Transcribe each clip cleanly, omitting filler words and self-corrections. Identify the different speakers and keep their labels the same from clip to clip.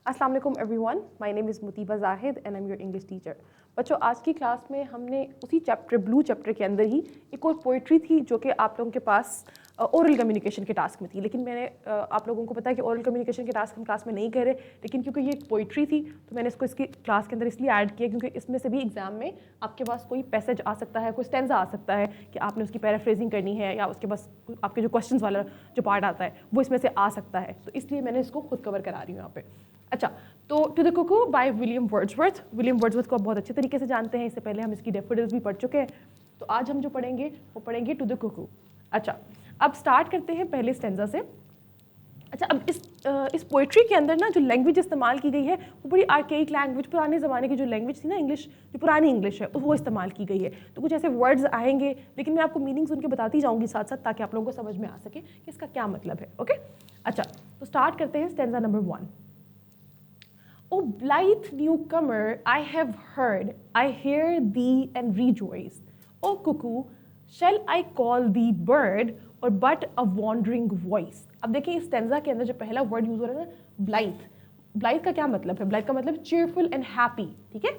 Speaker 1: अस्सलाम वालेकुम everyone, my name is Mutiba Zahid and I am your English teacher. बच्चों, आज की क्लास में हमने उसी चैप्टर ब्लू चैप्टर के अंदर ही एक और पोइट्री थी जो कि आप लोगों के पास ओरल कम्युनिकेशन के टास्क में थी। लेकिन मैंने आप लोगों को पता है कि ओरल कम्युनिकेशन के टास्क हम क्लास में नहीं कर रहे, लेकिन क्योंकि ये एक पोइट्री थी तो मैंने इसको इसकी क्लास के अंदर इसलिए ऐड किया क्योंकि इसमें से भी एग्जाम में आपके पास कोई पैसेज आ सकता है, कोई स्टेंजा आ सकता है कि आपने उसकी पैराफ्रेजिंग करनी है, या उसके पास आपके जो क्वेश्चन वाला जो पार्ट आता है वो इसमें से आ सकता है। तो इसलिए मैंने इसको खुद कवर करा रही हूँ यहाँ पे। अच्छा, तो to the cuckoo by William Wordsworth. William Wordsworth को आप बहुत अच्छे तरीके से जानते हैं, इससे पहले हम इसकी डैफोडिल्स भी पढ़ चुके हैं। तो आज हम जो पढ़ेंगे वो पढ़ेंगे टू द कुकू। अच्छा, अब स्टार्ट करते हैं पहले स्टेंजा से। अच्छा, अब इस पोइट्री के अंदर ना जो लैंग्वेज इस्तेमाल की गई है वो बड़ी आर्केइक लैंग्वेज, पुराने ज़माने की जो लैंग्वेज थी ना, इंग्लिश जो पुरानी इंग्लिश है वो इस्तेमाल की गई है। तो कुछ ऐसे वर्ड्स आएंगे, लेकिन मैं आपको मीनिंग्स उनके बताती जाऊँगी साथ साथ, ताकि आप लोगों को समझ में आ सके कि इसका क्या मतलब है। ओके, अच्छा, तो स्टार्ट करते हैं stanza number 1। O blithe newcomer, I have heard, I hear thee and rejoice. O cuckoo, shall I call thee bird or but a wandering voice? अब देखिए इस स्टेंजा के अंदर जो पहला वर्ड यूज हो रहा है ना, ब्लाइथ। ब्लाइथ का क्या मतलब है? ब्लाइथ का मतलब चीयरफुल एंड हैप्पी। ठीक है,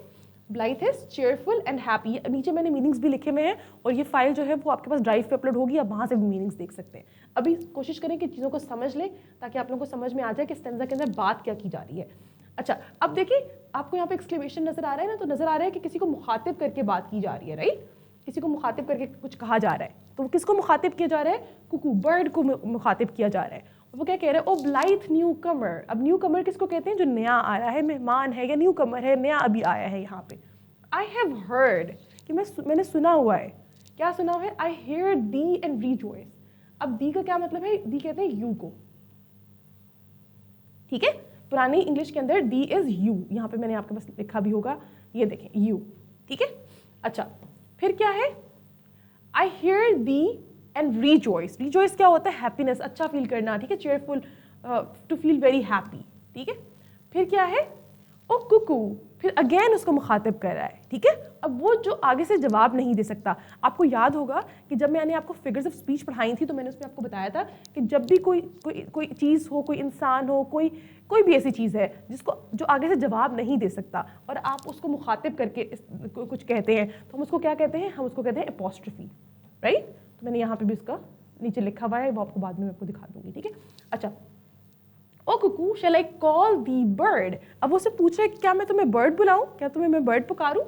Speaker 1: blithe is cheerful and happy. नीचे मैंने मीनिंग्स भी लिखे हुए हैं और ये फाइल जो है वो आपके पास ड्राइव पे अपलोड होगी, आप वहाँ से भी मीनिंग्स देख सकते हैं। अभी कोशिश करें कि चीज़ों को समझ लें ताकि आप लोगों को समझ में आ जाए कि स्टेंजा के अंदर बात क्या की जा रही है। अच्छा, अब देखिए आपको यहाँ पे एक्सक्लेमेशन नजर आ रहा है ना, तो नजर आ रहा है कि किसी को मुखातिब करके बात की जा रही है, राइट? किसी को मुखातिब करके कुछ कहा जा रहा है। तो किसको मुखातिब किया जा रहा है? कुकू, बर्ड को मुखातिब किया जा रहा है। वो क्या कह रहे हैं? ओ ब्लाइथ न्यू कमर। अब न्यू कमर किसको कहते हैं? जो नया आया है, मेहमान है या न्यू कमर है, नया अभी आया है यहाँ पे। आई हैव हर्ड, कि मैंने सुना हुआ है। क्या सुना हुआ है? आई हेयर दी एंड रीजॉइस। अब दी का क्या मतलब है? दी कहते हैं यू को। ठीक है, पुरानी इंग्लिश के अंदर दी इज यू, यहाँ पे मैंने आपके पास लिखा भी होगा, ये देखें यू। ठीक है, अच्छा, फिर क्या है? I hear the and रीजॉइस। रीजॉइस क्या होता है? हैप्पीनेस, अच्छा फील करना। ठीक है, cheerful, to feel very happy. ठीक है, फिर क्या है? ओ कुकू, फिर अगेन उसको मुखातिब कर रहा है। ठीक है, अब वो जो आगे से जवाब नहीं दे सकता। आपको याद होगा कि जब मैंने आपको फिगर्स ऑफ स्पीच पढ़ाई थी तो मैंने उसमें आपको बताया था कि जब भी कोई चीज़ हो, कोई इंसान हो, कोई भी ऐसी चीज़ है जिसको जो आगे से जवाब नहीं दे सकता और आप उसको मुखातिब करके कुछ कहते हैं, तो हम उसको क्या कहते हैं? हम उसको कहते हैं एपोस्ट्रोफी, राइट? तो मैंने यहाँ पे भी उसका नीचे लिखा हुआ है, वो आपको बाद में मैं आपको दिखा दूंगी। ठीक है, अच्छा, ओ कुकू शैल आई कॉल दी बर्ड। अब वो से पूछ रहा है क्या मैं तुम्हें बर्ड बुलाऊं, क्या तुम्हें मैं बर्ड पुकारूं?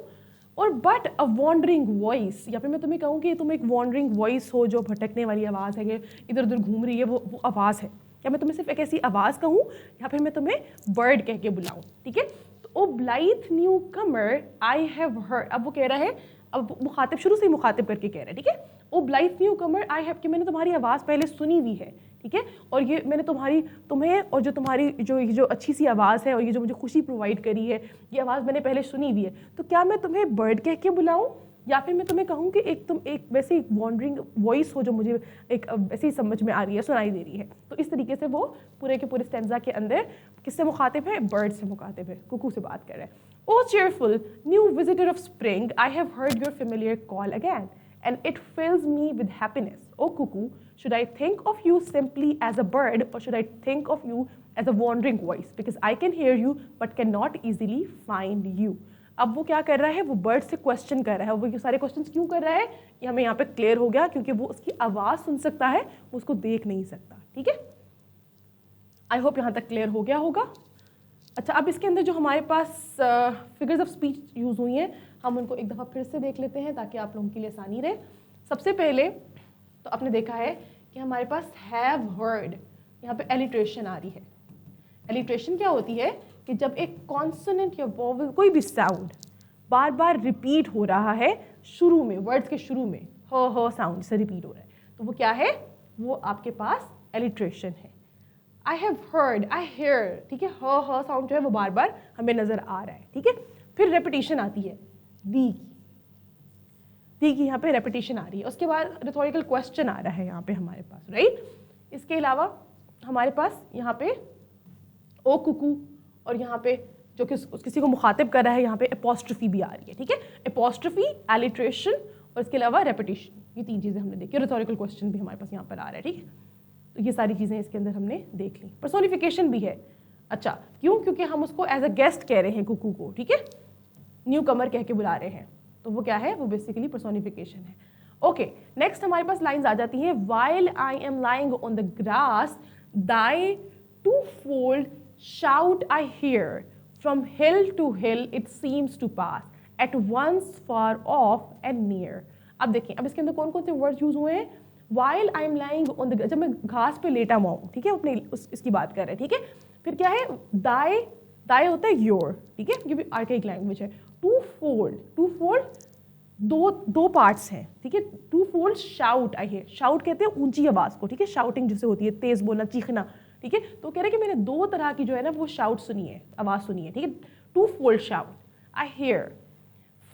Speaker 1: और बट अ वॉन्डरिंग वॉइस, या फिर मैं तुम्हें कहूँ कि तुम एक वॉन्डरिंग वॉइस हो, जो भटकने वाली आवाज़ है, इधर उधर घूम रही है, वो आवाज़ है। क्या मैं तुम्हें सिर्फ एक ऐसी आवाज़ कहूँ या फिर मैं तुम्हें बर्ड कह के बुलाऊँ? ठीक है, तो O blithe new comer I have heard. अब वो कह रहा है, अब मुखातिब शुरू से ही मुखातिब करके कह रहा है। ठीक है, O blithe new comer I have, कि मैंने तुम्हारी आवाज़ पहले सुनी हुई है। ठीक है, और ये मैंने तुम्हें और जो तुम्हारी जो अच्छी सी आवाज़ है और ये जो मुझे खुशी प्रोवाइड करी है, ये आवाज़ मैंने पहले सुनी हुई है। तो क्या मैं तुम्हें बर्ड कह के बुलाऊं या फिर मैं तुम्हें कहूँ कि तुम एक वैसे वॉन्डरिंग वॉइस हो जो मुझे एक वैसे ही समझ में आ रही है, सुनाई दे रही है। तो इस तरीके से वो पूरे के पूरे स्टेंजा के अंदर किससे मुखातिब है? बर्ड से मुखातिब है, कुकू से बात कर रहा है। O cheerful new visitor of spring, I have heard your familiar call again and it fills me with happiness. O cuckoo, should I think of you simply as a bird or should I think of you as a wandering voice? Because I can hear you but cannot easily find you. अब वो क्या कर रहा है? वो bird से question कर रहा है। वो ये सारे क्वेश्चंस क्यों कर रहा है ये हमें यहाँ पे क्लियर हो गया, क्योंकि वो उसकी आवाज़ सुन सकता है, वो उसको देख नहीं सकता। ठीक है, आई होप यहाँ तक क्लियर हो गया होगा। अच्छा, अब इसके अंदर जो हमारे पास फिगर्स ऑफ स्पीच यूज़ हुई हैं, हम उनको एक दफ़ा फिर से देख लेते हैं ताकि आप लोगों के लिए आसानी रहे। सबसे पहले तो आपने देखा है कि हमारे पास हैव हर्ड, यहाँ पे एलिट्रेशन आ रही है। एलिट्रेशन क्या होती है? कि जब एक कॉन्सोनेंट या वोवेल, कोई भी साउंड बार बार रिपीट हो रहा है शुरू में, वर्ड्स के शुरू में ह साउंड से रिपीट हो रहा है, तो वो क्या है? वो आपके पास एलिट्रेशन है। I have heard, I hear, ठीक है, ह साउंड जो है वो बार बार हमें नजर आ रहा है। ठीक है, फिर रेपिटेशन आती है दी की यहाँ पे रेपिटेशन आ रही है। उसके बाद रिथोरिकल क्वेश्चन आ रहा है यहाँ पे हमारे पास, राइट? इसके अलावा हमारे पास यहाँ पे ओ कुकू और यहाँ पे जो कि किसी को मुखातिब कर रहा है, यहाँ पे एपोस्ट्रोफी भी आ रही है। ठीक है, एपोस्ट्रोफी, एलिट्रेशन और इसके अलावा रेपिटेशन, ये तीन चीज़ें हमने देखी। रिथोरिकल क्वेश्चन भी हमारे पास यहाँ पर आ रहा है। ठीक है, तो ये सारी चीज़ें इसके अंदर हमने देख ली। पर्सोनिफिकेशन भी है। अच्छा, क्यों? क्योंकि हम उसको एज अ गेस्ट कह रहे हैं कुकू को, ठीक है, न्यू कमर कह के बुला रहे हैं, तो वो क्या है? वो बेसिकली पर्सोनिफिकेशन है। ओके, नेक्स्ट हमारे पास लाइंस आ जाती हैं, while I am lying on the grass, thy twofold shout I hear, from hill to hill it seems to pass, at once far off and near। अब देखिए, अब इसके अंदर कौन कौन से वर्ड्स यूज हुए हैं? while I am lying on the, जब मैं घास पे लेटा हुआ हूँ, ठीक है, अपने इसकी बात कर रहे हैं, ठीक है। फिर क्या है? दाई, दाई होता है योर, ठीक है, ये भी आर्काइक लैंग्वेज है। टू फोल्ड, टू फोल्ड दो पार्ट्स हैं, ठीक है। Twofold shout I hear, shout कहते हैं ऊंची आवाज को, ठीक है, शाउटिंग जिसे होती है, तेज बोलना, चीखना, ठीक है। तो कह रहे हैं कि मैंने दो तरह की जो है ना वो शाउट सुनी है, आवाज सुनी है, ठीक है। Twofold shout I hear,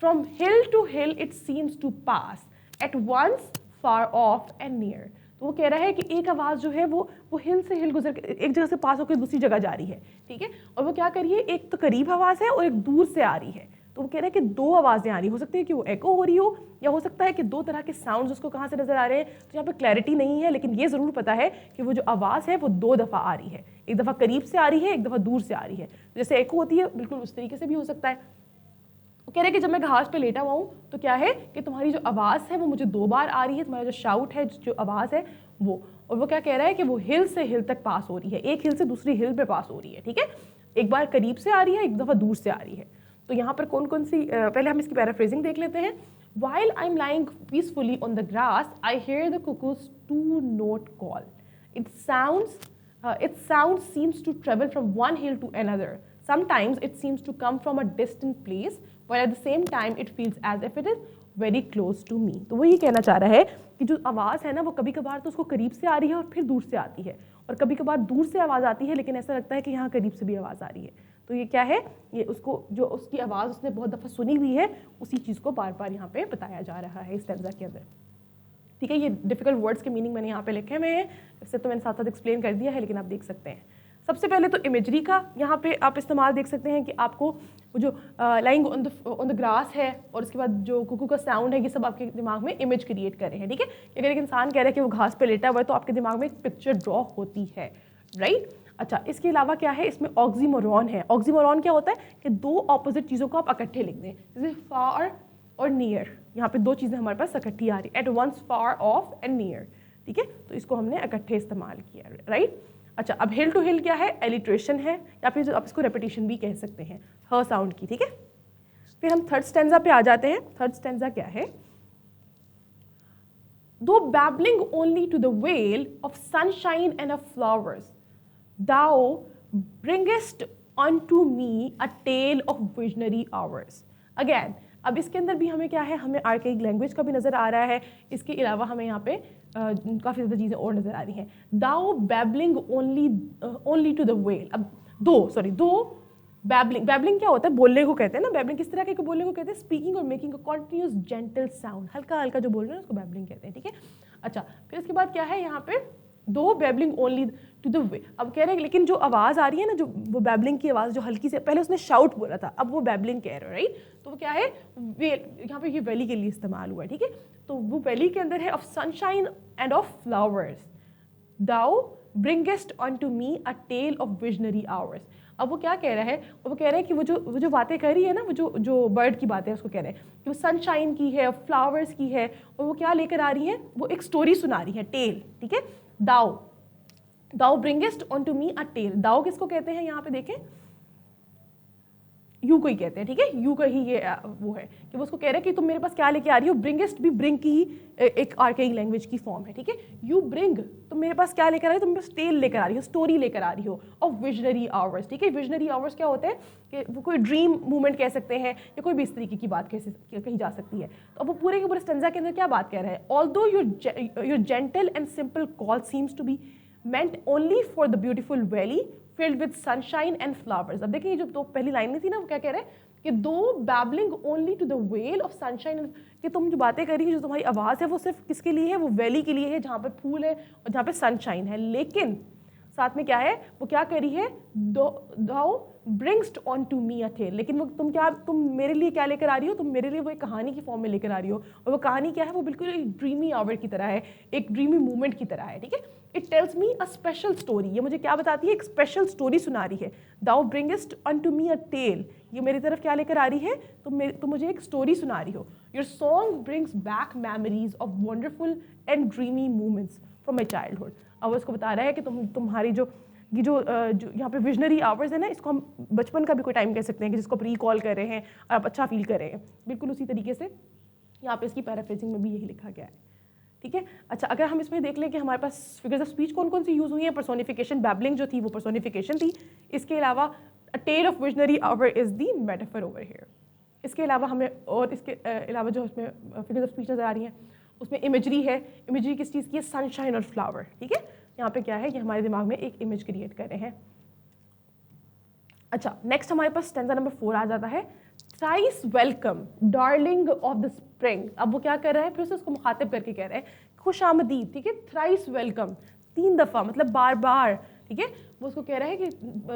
Speaker 1: from hill to hill it seems to pass, at once far off and near. तो वो कह रहा है कि एक आवाज़ जो है वो हिल से हिल गुजर एक जगह से पास होकर दूसरी जगह जा रही है, ठीक है। और वो क्या करिए, एक तो करीब आवाज़ है और एक दूर से आ रही है। तो वो कह रहा है कि दो आवाज़ें आ रही हो सकती है कि वो एको हो रही हो, या हो सकता है कि दो तरह के साउंड्स उसको कहाँ से नजर आ रहे हैं। तो यहाँ पे क्लैरिटी नहीं है, लेकिन ये ज़रूर पता है कि वो जो आवाज़ है वो दो दफ़ा आ रही है, एक दफ़ा करीब से आ रही है, एक दफ़ा दूर से आ रही है। जैसे एको होती है, बिल्कुल उस तरीके से भी हो सकता है। कह रहे हैं कि जब मैं घास पे लेटा हुआ हूँ तो क्या है कि तुम्हारी जो आवाज़ है वो मुझे दो बार आ रही है, तुम्हारा जो शाउट है, जो आवाज़ है वो। और वो क्या कह रहा है कि वो हिल से हिल तक पास हो रही है, एक हिल से दूसरी हिल पे पास हो रही है, ठीक है। एक बार करीब से आ रही है, एक दफ़ा दूर से आ रही है। तो यहाँ पर कौन कौन सी, पहले हम इसकी पैराफ्रेजिंग देख लेते हैं। While I'm lying peacefully on the grass, I hear the cuckoo's two-note call. Its sound seems to travel from one hill to another. Sometimes it seems to come from a distant place, while at the same time it feels as if it is very close to me. तो वो ये कहना चाह रहा है कि जो आवाज़ है ना वो कभी कभार तो उसको करीब से आ रही है और फिर दूर से आती है, और कभी कभार दूर से आवाज़ आती है लेकिन ऐसा लगता है कि यहाँ करीब से भी आवाज़ आ रही है। तो ये क्या है? ये उसको जो उसकी आवाज़ उसने बहुत दफ़ा सुनी हुई है, उसी चीज़ को बार बार यहाँ पे बताया जा रहा है इस स्टैंजा के अंदर, ठीक है। ये डिफिकल्ट वर्ड्स के मीनिंग मैंने यहाँ पे लिखे हुए हैं, इससे तो मैंने साथ साथ एक्सप्लेन कर दिया है, लेकिन आप देख सकते हैं। सबसे पहले तो इमेजरी का यहाँ पे आप इस्तेमाल देख सकते हैं कि आपको जो लाइंग ऑन द ग्रास है और उसके बाद जो कुकू का साउंड है, ये सब आपके दिमाग में इमेज क्रिएट कर रहे हैं, ठीक है। अगर एक इंसान कह रहा है कि वो घास पे लेटा हुआ है तो आपके दिमाग में एक पिक्चर ड्रॉ होती है, राइट। अच्छा, इसके अलावा क्या है, इसमें ऑक्सीमोरॉन है। ऑक्सीमोरॉन क्या होता है कि दो ऑपोजिट चीज़ों को आप इकट्ठे लिख दें, जैसे फार और नियर। यहाँ पे दो चीज़ें हमारे पास इकट्ठी आ रही, at once far off and near, ठीक है। तो इसको हमने इकट्ठे इस्तेमाल किया, राइट। अच्छा, अब हिल टू हिल क्या है? एलिट्रेशन है, या फिर आप इसको रेपिटेशन भी कह सकते हैं ह साउंड की, ठीक है। फिर हम थर्ड स्टैंजा पे आ जाते हैं। थर्ड स्टैंजा क्या है? दो babbling only to the wail of sunshine and of flowers, thou bringest unto me a tale of visionary hours. Again, अब इसके अंदर भी हमें क्या है, हमें आर्काइक लैंग्वेज का भी नज़र आ रहा है, इसके अलावा हमें यहाँ पे काफ़ी ज़्यादा चीज़ें और नज़र आ रही हैं। Thou babbling only to the vale. अब दो बैबलिंग, बैबलिंग क्या होता है? बोलने को कहते हैं ना। बैबलिंग किस तरह के बोलने को कहते हैं? स्पीकिंग और making a continuous gentle sound, हल्का हल्का जो बोल रहे हैं उसको बैबलिंग कहते हैं, ठीक है। अच्छा, फिर इसके बाद क्या है यहाँ पे? Though babbling only to the vale. अब कह रहे हैं लेकिन जो आवाज़ आ रही है ना, जो वो बैबलिंग की आवाज़ जो हल्की से, पहले उसने शाउट बोला था, अब वो बैबलिंग कह रहे हो, राइट। तो वो क्या है? वेल, यहाँ पे ये वैली के लिए इस्तेमाल हुआ है, ठीक है। तो वो वैली के अंदर है of sunshine and of flowers, thou bringest unto me a tale of visionary hours. अब वो क्या कह रहा है? वो कह रहा है कि वो जो बातें कर रही है ना, वो जो बर्ड की बातें है उसको कह रहे हैं कि वो सनशाइन की है, फ्लावर्स की है, और वो क्या लेकर आ रही है? वो एक स्टोरी सुना रही है, टेल, ठीक है। Thou bringest unto me a tale. Thou किसको कहते हैं यहाँ पे देखें? यू को ही कहते हैं, ठीक है। यू का ही ये वो है कि वो उसको कह रहे हैं कि तुम मेरे पास क्या लेके आ रही हो। ब्रिंगेस्ट भी ब्रिंग की ही एक आर्काइक लैंग्वेज की फॉर्म है, ठीक है। यू ब्रिंग, तुम मेरे पास क्या लेकर आ रही हो? तुम मेरे पास टेल लेकर आ रही हो, स्टोरी लेकर आ रही हो ऑफ विजनरी आवर्स, ठीक है। विजनरी आवर्स क्या होते हैं कि वो कोई ड्रीम मूवमेंट कह सकते हैं, या कोई भी इस तरीके की बात कही जा सकती है। तो अब वो पूरे के पूरे स्टैंजा के अंदर क्या बात कह रहा है? Although your gentle and simple call seems to be meant only for the beautiful valley filled with sunshine and flowers. अब देखिए, जो दो पहली लाइन में थी ना, वो क्या कह रहे हैं कि दो babbling only to the wail of sunshine, कि तुम जो बातें कर रही हो, जो तुम्हारी आवाज़ है, वो सिर्फ किसके लिए है? वो वैली के लिए है जहाँ पे फूल है और जहाँ पे सनशाइन है। लेकिन साथ में क्या है, वो क्या करी है, thou bringest unto me a tale, लेकिन वो तुम मेरे लिए क्या लेकर आ रही हो, तुम मेरे लिए वो एक कहानी की फॉर्म में लेकर आ रही हो, और वो कहानी क्या है, वो बिल्कुल एक ड्रीमी आवर की तरह है, एक ड्रीमी मूवमेंट की तरह है, ठीक है। It tells me a special story, ये मुझे क्या बताती है, एक स्पेशल स्टोरी सुना रही है। Thou bringest unto me a tale, ये मेरी तरफ क्या लेकर आ रही है, तुम मुझे एक स्टोरी सुना रही हो। Your song brings back memories of wonderful and dreamy moments from my childhood. अब उसको बता रहा है कि तुम्हारी जो यहाँ पे विजनरी आवर्स है ना, इसको हम बचपन का भी कोई टाइम कह सकते हैं कि जिसको आप रिकॉल कर रहे हैं और आप अच्छा फील कर रहे हैं। बिल्कुल उसी तरीके से यहाँ पे इसकी पैराफ्रेजिंग में भी यही लिखा गया है, ठीक है। अच्छा, अगर हम इसमें देख लें कि हमारे पास फिगर्स ऑफ स्पीच कौन कौन सी यूज़ हुई हैं, पर्सोनिफिकेशन, बैबलिंग जो थी वो पर्सोनिफिकेशन थी। इसके अलावा a tale of visionary hour is the metaphor over here. इसके अलावा हमें और इसके अलावा जो इसमें फिगर्स ऑफ स्पीच नज़र आ रही हैं उसमें इमेजरी है। इमेजरी किस चीज़ की है, सनशाइन और फ्लावर, ठीक है। यहाँ पे क्या है कि हमारे दिमाग में एक इमेज क्रिएट कर रहे हैं। अच्छा, नेक्स्ट हमारे पास स्टैंजा नंबर 4 आ जाता है, thrice welcome darling of the spring. अब वो क्या कर रहा है, फिर से उसको मुखातिब करके कह रहा है खुश आमदीद, ठीक है। थ्राइस वेलकम 3 दफ़ा, मतलब बार बार, ठीक है। वो उसको कह रहा है कि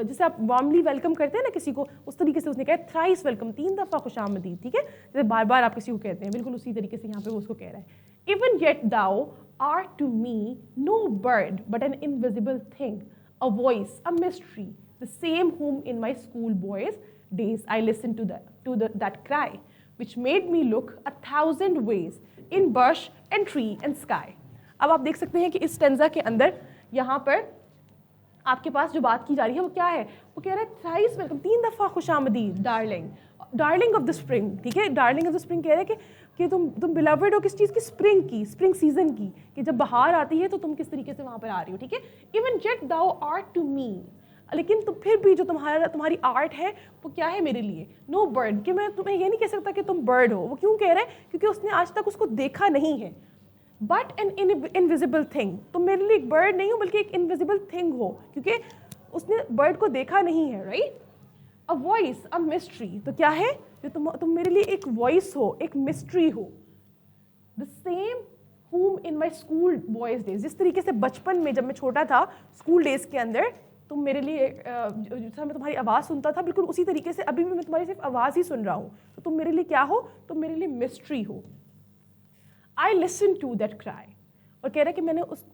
Speaker 1: जैसे आप वार्मली वेलकम करते हैं ना किसी को, उस तरीके से उसने कहा थ्राइस वेलकम, 3 दफ़ा खुश आमदीद, ठीक है। जैसे बार बार आप किसी को कहते हैं, बिल्कुल उसी तरीके से यहाँ पे वो उसको कह रहा है। Even yet thou are to me no bird but an invisible thing, a voice, a mystery, the same whom in my schoolboy's days I listened to that cry, which made me look 1,000 ways in bush and tree and sky. अब आप देख सकते हैं कि इस stanza के अंदर यहाँ पर आपके पास जो बात की जा रही है वो क्या है, वो कह रहा है थ्राइस वेलकम, 3 दफ़ा खुशामदीद, डार्लिंग ऑफ द स्प्रिंग, ठीक है। डार्लिंग ऑफ द स्प्रिंग कह रहे हैं कि तुम बिलवड हो किस चीज़ की, स्प्रिंग की, स्प्रिंग सीजन की, कि जब बाहर आती है तो तुम किस तरीके से वहाँ पर आ रही हो, ठीक है। Even yet thou art to me, लेकिन तुम फिर भी जो तुम्हारी आर्ट है वो क्या है मेरे लिए, नो बर्ड, कि मैं तुम्हें ये नहीं कह सकता कि तुम बर्ड हो। वो क्यों कह रहा है, क्योंकि उसने आज तक उसको देखा नहीं है। बट एन इनविजिबल थिंग, तुम मेरे लिए एक बर्ड नहीं हो बल्कि एक इनविजिबल थिंग हो, क्योंकि उसने बर्ड को देखा नहीं है, right. A voice, a mystery, तो क्या है, जो तुम मेरे लिए एक वॉइस हो, एक मिस्ट्री हो। The same whom in my school boys days, जिस तरीके से बचपन में जब मैं छोटा था स्कूल डेज के अंदर तुम मेरे लिए जैसा मैं तुम्हारी आवाज़ सुनता था, बिल्कुल उसी तरीके से अभी भी मैं तुम्हारी सिर्फ आवाज़ ही सुन रहा हूँ, तो तुम मेरे लिए क्या हो, तुम मेरे लिए मिस्ट्री हो। I listen to that cry, और कह रहा है कि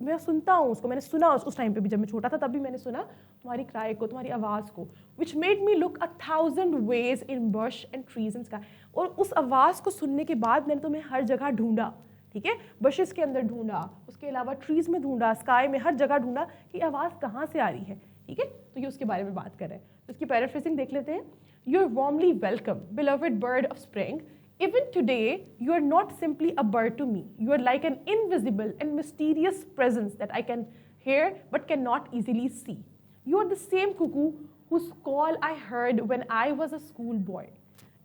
Speaker 1: मैं सुनता हूँ उसको, मैंने सुना उस टाइम पे भी, जब मैं छोटा था तब भी मैंने सुना तुम्हारी क्राई को, तुम्हारी आवाज़ को। Which made me look 1,000 ways in bush and trees and sky, और उस आवाज़ को सुनने के बाद मैंने तुम्हें हर जगह ढूंढा, ठीक है। बशेस के अंदर ढूंढा, उसके अलावा ट्रीज़ में ढूंढा, स्काई में, हर जगह ढूंढा कि आवाज़ कहाँ से आ रही है, ठीक है। तो ये उसके बारे में बात कर रहे हैं, तो इसकी पैराफ्रेजिंग देख लेते हैं। You are warmly welcome beloved bird of spring, even today you are not simply a bird to me, you are like an invisible and mysterious presence that I can hear but cannot easily see. You are the same cuckoo whose call I heard when I was a schoolboy.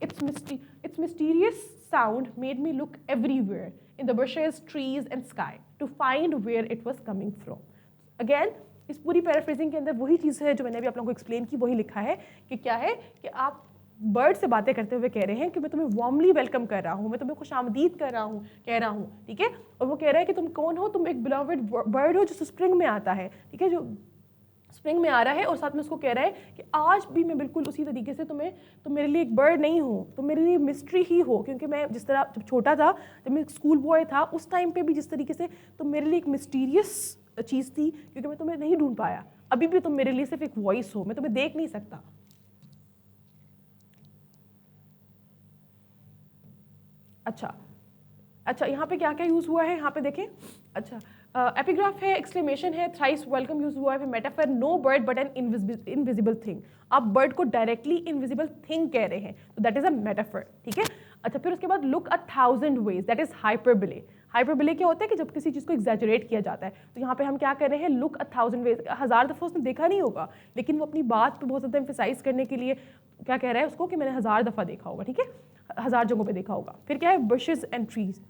Speaker 1: Its mysterious sound made me look everywhere in the bushes, trees and sky to find where it was coming from. Again, इस पूरी paraphrasing के अंदर वही चीज़ है जो मैंने अभी आप लोगों को एक्सप्लेन की, वही लिखा है कि क्या है कि आप बर्ड से बातें करते हुए कह रहे हैं कि मैं तुम्हें वार्मली वेलकम कर रहा हूँ, मैं तुम्हें खुशामदीद कर रहा हूँ, कह रहा हूँ, ठीक है। और वो कह रहा है कि तुम कौन हो, तुम एक बिलवड बर्ड हो जो स्प्रिंग में आता है, ठीक है, जो स्प्रिंग में आ रहा है। और साथ में उसको कह रहा है कि आज भी मैं बिल्कुल उसी तरीके से तुम मेरे लिए एक बर्ड नहीं हो, तुम मेरे लिए मिस्ट्री ही हो, क्योंकि मैं जिस तरह जब छोटा था, जब मैं स्कूल बॉय था, उस टाइम पे भी जिस तरीके से तुम मेरे लिए एक मिस्टीरियस चीज़ थी, क्योंकि मैं तुम्हें नहीं ढूंढ पाया, अभी भी तुम मेरे लिए सिर्फ एक वॉइस हो, मैं तुम्हें देख नहीं सकता। अच्छा, यहाँ पे क्या क्या यूज़ हुआ है, यहाँ पे देखें। अच्छा, एपिग्राफ है, एक्सक्लेमेशन है, थ्राइस वेलकम यूज़ हुआ है, metaphor no bird but an invisible thing. आप बर्ड को डायरेक्टली इनविजिबल थिंग कह रहे हैं, तो दैट इज़ अ मेटाफर, ठीक है। अच्छा, फिर उसके बाद लुक 1,000 वेज, दैट इज़ हाइपरबले। हाइपरबले क्या होता है कि जब किसी चीज़ को एग्जैजरेट किया जाता है, तो यहाँ पे हम क्या कर रहे हैं, लुक 1,000 वेज, 1000 दफ़ा उसने देखा नहीं होगा, लेकिन वो अपनी बात पे बहुत ज़्यादा एम्फेसाइज करने के लिए क्या कह रहा है उसको कि मैंने 1000 दफ़ा देखा होगा, ठीक है, 1000 जगहों पे देखा होगा। फिर क्या है, बुशेस एंड ट्रीज।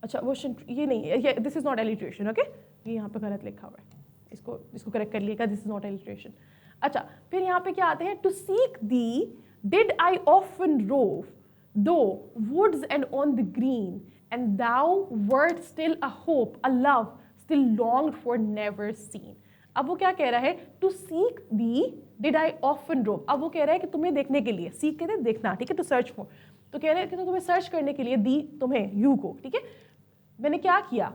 Speaker 1: अच्छा, वो ये नहीं है, this is not alliteration, okay, ये यहाँ पे गलत लिखा हुआ है, इसको करेक्ट कर लिएगा, दिस इज़ नॉट एलिट्रेशन। अच्छा, फिर यहाँ पे क्या आते हैं, to seek thee did I often rove through woods and on the green and thou wert still a hope, a love still longed for never seen. अब वो क्या कह रहा है, to seek thee did I often roam. अब वो कह रहा है कि तुम्हें देखने के लिए, सीक कहते हैं देखना, ठीक है, टू सर्च फॉर, तो कह रहे हैं कि तो तुम्हें सर्च करने के लिए, दी तुम्हें, यू को, ठीक है, मैंने क्या किया,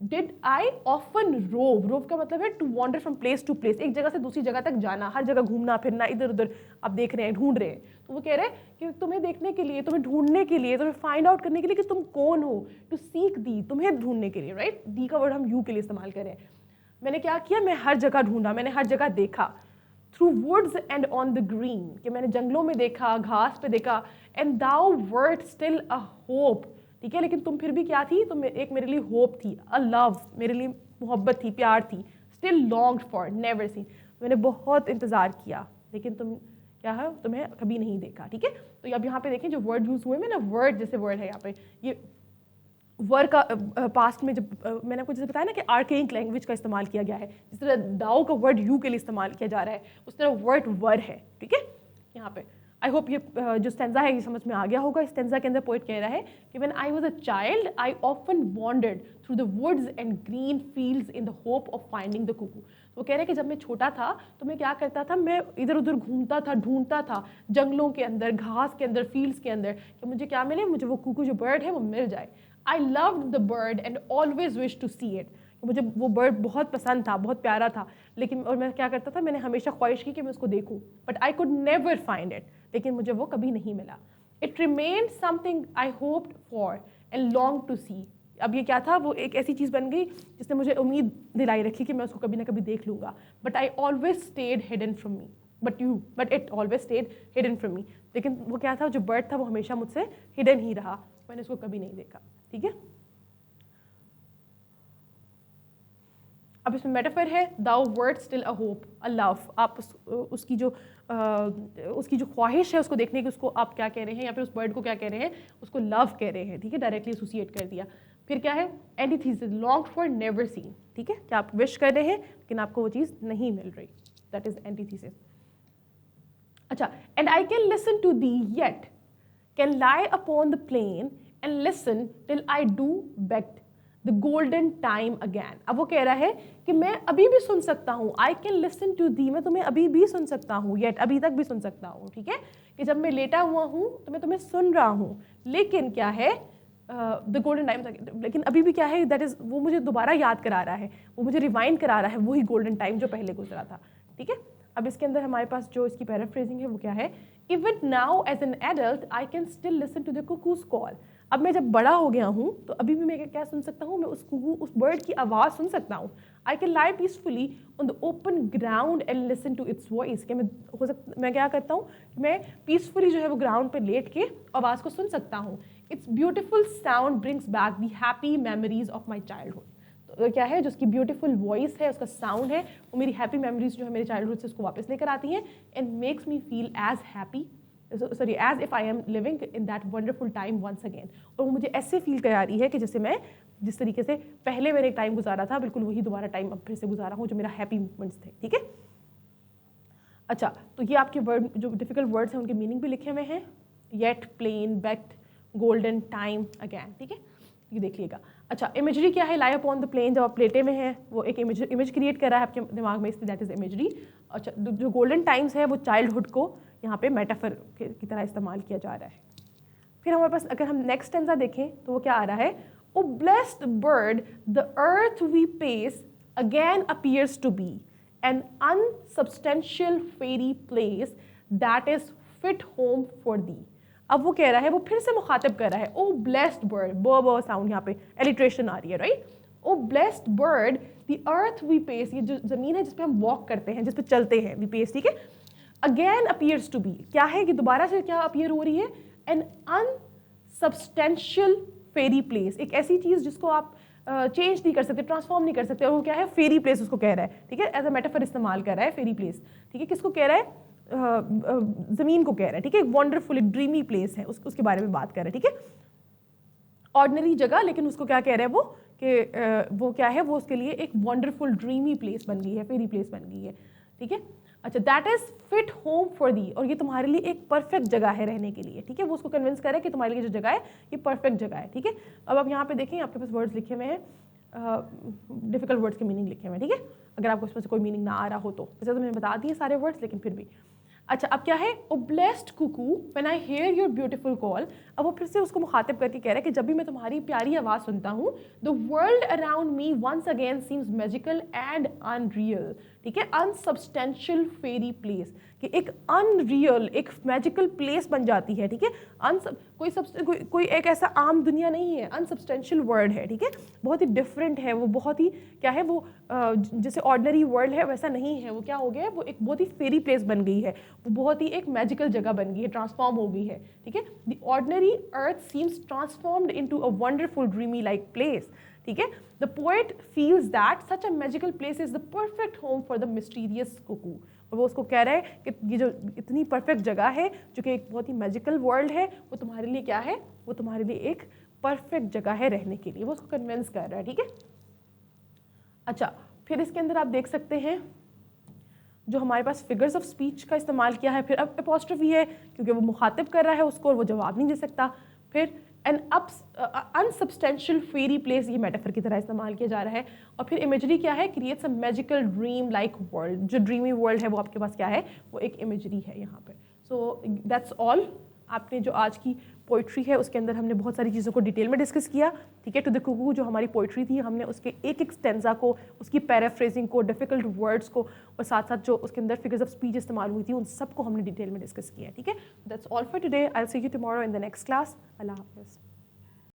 Speaker 1: did I often rove, rove का मतलब है to wander from place to place, एक जगह से दूसरी जगह तक जाना, हर जगह घूमना फिरना, इधर उधर आप देख रहे हैं, ढूंढ रहे हैं, तो वो कह रहे हैं कि तुम्हें देखने के लिए, तुम्हें ढूंढने के लिए, तुम्हें फाइंड आउट करने के लिए कि तुम कौन हो, टू सीक दी, तुम्हें ढूंढने के लिए, राइट, दी का वर्ड हम यू के लिए इस्तेमाल करें। मैंने क्या किया, मैं हर जगह ढूंढा, मैंने हर जगह देखा, through woods and on the green, कि मैंने जंगलों में देखा, घास पे देखा, and thou wert still a hope, ठीक है, लेकिन तुम फिर भी क्या थी, तुम एक मेरे लिए होप थी, अ लव, मेरे लिए मोहब्बत थी, प्यार थी, still longed for, never scene, मैंने बहुत इंतजार किया लेकिन तुम क्या है, तुम्हें कभी नहीं देखा, ठीक है। तो अब यहाँ पे देखें जो वर्ड यूज हुए, मैंने वर्ड जैसे वर्ड है यहाँ पे, ये वर्ड का पास्ट में जब मैंने आपको जैसे बताया ना कि आर्केइक लैंग्वेज का इस्तेमाल किया गया है, जिस तरह दाओ का वर्ड यू के लिए इस्तेमाल किया जा रहा है, उस तरह वर्ड वर है, ठीक है। यहाँ पे आई होप ये जो स्टेंजा है ये समझ में आ गया होगा। इस स्टेंजा के अंदर पोएट कह रहा है कि when I was a child I often wandered through the woods and green fields in the hope of finding the cuckoo. वो कह रहे हैं कि जब मैं छोटा था तो मैं क्या करता था, मैं इधर उधर घूमता था, ढूंढता था जंगलों के अंदर, घास के अंदर, फील्ड्स के अंदर, कि मुझे क्या मिले, मुझे वो कुकू जो बर्ड है वो मिल जाए। I loved the bird and always wish to see it, मुझे वो बर्ड बहुत पसंद था, बहुत प्यारा था, लेकिन और मैं क्या करता था, मैंने हमेशा ख्वाहिश की कि मैं उसको देखूं, but I could never find it, लेकिन मुझे वो कभी नहीं मिला। It remained something I hoped for and long to see. अब ये क्या था, वो एक ऐसी चीज़ बन गई जिसने मुझे उम्मीद दिलाई रखी कि मैं उसको कभी ना कभी देख लूँगा, but I always stayed hidden from me, but it always stayed hidden from me. लेकिन वो क्या था, जो बर्ड था वो हमेशा मुझसे हिडन ही रहा, मैंने उसको कभी नहीं देखा, ठीक है। अब इसमें मेटाफर है, thou wert still a hope, a love, आप उसकी जो ख्वाहिश है उसको देखने की, उसको आप क्या कह रहे हैं, या फिर उस बर्ड को क्या कह रहे हैं, उसको लव कह रहे हैं, ठीक है, डायरेक्टली एसोसिएट कर दिया। फिर क्या है, antithesis, long for never scene, ठीक है, क्या आप विश कर रहे हैं लेकिन आपको वो चीज़ नहीं मिल रही, दैट इज एंटीथीसिस। अच्छा, and I can listen to thee yet can lie upon the plain and listen till I do beget the golden time again. अब वो कह रहा है कि मैं अभी भी सुन सकता हूँ, I can listen to thee, मैं तुम्हें अभी भी सुन सकता हूँ, येट अभी तक भी सुन सकता हूँ, ठीक है, कि जब मैं लेटा हुआ हूँ तो मैं तुम्हें सुन रहा हूँ, लेकिन क्या है, द गोल्डन टाइम, लेकिन अभी भी क्या है, दैट इज, वो मुझे दोबारा याद करा रहा है, वो मुझे रिवाइंड करा रहा है वही गोल्डन टाइम जो पहले गुजरा था, ठीक है। अब इसके अंदर हमारे पास जो इसकी पैराफ्रेजिंग है वो क्या है, even now as an adult I can still listen to the cuckoo's call. अब मैं जब बड़ा हो गया हूँ तो अभी भी मैं क्या सुन सकता हूँ, मैं उस कुकू, उस बर्ड की आवाज़ सुन सकता हूँ। I can lie peacefully on the open ground and listen to its voice, कि मैं क्या करता हूँ, मैं पीसफुली जो है वो ग्राउंड पे लेट के आवाज़ को सुन सकता हूँ। It's beautiful sound brings back the happy memories of my childhood. तो क्या है, जो उसकी ब्यूटीफुल वॉइस है, उसका साउंड है, वो मेरी हैप्पी मेमोरीज जो है मेरे चाइल्डहुड से उसको वापस लेकर आती हैं, and makes me feel as happy, sorry as if I am living in that wonderful time once again. और वो मुझे ऐसे फील करा रही है कि जैसे मैं जिस तरीके से पहले मैंने एक टाइम गुजारा था, बिल्कुल वही दोबारा टाइम अब फिर से गुजारा हूँ जो मेरा हैप्पी मोमेंट्स थे, ठीक है। अच्छा, तो ये आपके वर्ड जो डिफिकल्ट वर्ड्स हैं उनके मीनिंग भी लिखे हुए हैं, yet, plain, beget, golden, time again, ठीक है, ये देखिएगा। अच्छा, इमेजरी क्या है, लाई अपॉन द प्लेन, जब आप प्लेटे में हैं वो एक इमेज क्रिएट कर रहा है आपके दिमाग में, इसलिए दैट इज इमेजरी। अच्छा, जो गोल्डन टाइम्स है वो चाइल्डहुड को यहाँ पे मेटाफर की तरह इस्तेमाल किया जा रहा है। फिर हमारे पास अगर हम नेक्स्ट स्टेंजा देखें तो वो क्या आ रहा है, O blessed bird the earth we pace again appears to be an unsubstantial fairy place that is fit home for thee. अब वो कह रहा है, वो फिर से मुखातिब कर रहा है, ओ ब्लेस्ड बर्ड, ब साउंड यहाँ पे एलिट्रेशन आ रही है, right. O blessed bird the earth we pace, ये जो जमीन है जिस पे हम वॉक करते हैं, जिस पे चलते हैं, वी पेस, ठीक है। अगेन अपीयर्स टू बी, क्या है कि दोबारा से क्या अपीयर हो रही है, एन अनसब्सटेंशियल फेरी प्लेस, एक ऐसी चीज जिसको आप चेंज नहीं कर सकते, ट्रांसफॉर्म नहीं कर सकते, और वो क्या है, फेरी प्लेस उसको कह रहा है, ठीक है, एज अ मेटाफर इस्तेमाल कर रहा है फेरी प्लेस, ठीक है। किसको कह रहा है, जमीन को कह रहा है, ठीक है, एक वंडरफुल, एक ड्रीमी प्लेस है, उसके बारे में बात कर रहा है, ठीक है। ऑर्डिनरी जगह, लेकिन उसको क्या कह रहा है वो कि वो क्या है, वो उसके लिए एक वंडरफुल ड्रीमी प्लेस बन गई है, फेरी प्लेस बन गई है, ठीक है। अच्छा, that is fit home for दी, और ये तुम्हारे लिए एक परफेक्ट जगह है रहने के लिए, ठीक है। वो उसको कन्विंस करे कि तुम्हारे लिए जो जगह है ये परफेक्ट जगह है, ठीक है। अब आप यहाँ पे देखें, आपके पास वर्ड्स लिखे हुए हैं, डिफिकल्ट वर्ड्स के मीनिंग लिखे हुए हैं, ठीक है। अगर आपको इसमें से कोई मीनिंग ना आ रहा हो तो। वैसे तो मैंने बता दिए सारे वर्ड्स, लेकिन फिर भी। अच्छा, अब क्या है, O blessed cuckoo when I hear your beautiful call. अब वो फिर से उसको मुखातिब करके कह रहा है कि जब भी मैं तुम्हारी प्यारी आवाज़ सुनता हूँ, the world around me once again seems magical and unreal. ठीक है, अनसब्सटेंशियल फेरी प्लेस, कि एक अनरियल, एक मैजिकल प्लेस बन जाती है। ठीक है, कोई एक ऐसा आम दुनिया नहीं है, अनसब्सटेंशियल वर्ल्ड है। ठीक है, बहुत ही डिफरेंट है वो, बहुत ही क्या है वो, जैसे ऑर्डिनरी वर्ल्ड है वैसा नहीं है वो। क्या हो गया है वो, एक बहुत ही फेरी प्लेस बन गई है, वो बहुत ही एक मैजिकल जगह बन गई है, ट्रांसफॉर्म हो गई है। ठीक है, the ordinary earth seems transformed into a wonderful dreamy like place. ठीक है, the poet feels that such a magical place is the perfect home for the mysterious cuckoo. और वो उसको कह रहा है कि ये जो इतनी परफेक्ट जगह है, जो कि एक बहुत ही मैजिकल वर्ल्ड है, वो तुम्हारे लिए क्या है, वो तुम्हारे लिए एक परफेक्ट जगह है रहने के लिए। वो उसको कन्विंस कर रहा है। ठीक है, अच्छा, फिर इसके अंदर आप देख सकते हैं जो हमारे पास फिगर्स ऑफ स्पीच का इस्तेमाल किया है। फिर अब अपॉस्ट्रफी है, क्योंकि वो मुखातिब कर रहा है उसको और वो जवाब नहीं दे सकता। फिर एन अनसब्सटेंशियल फेरी प्लेस, ये मेटाफर की तरह इस्तेमाल किया जा रहा है। और फिर इमेजरी क्या है, creates a magical dream like world. जो ड्रीमी वर्ल्ड है वो आपके पास क्या है, वो एक इमेजरी है यहाँ पे। So that's all. आपने जो आज की पोइट्री है उसके अंदर हमने बहुत सारी चीज़ों को डिटेल में डिस्कस किया। ठीक है, टू द कुकू जो हमारी पोइट्री थी, हमने उसके एक एक स्टेंजा को, उसकी पैराफ्रेजिंग को, डिफिकल्ट वर्ड्स को, और साथ साथ जो उसके अंदर फिगर्स ऑफ स्पीच इस्तेमाल हुई थी, उन सबको हमने डिटेल में डिस्कस किया है। ठीक है, that's all for today. I will see you tomorrow in the next class. अल्लाह हाफिज़।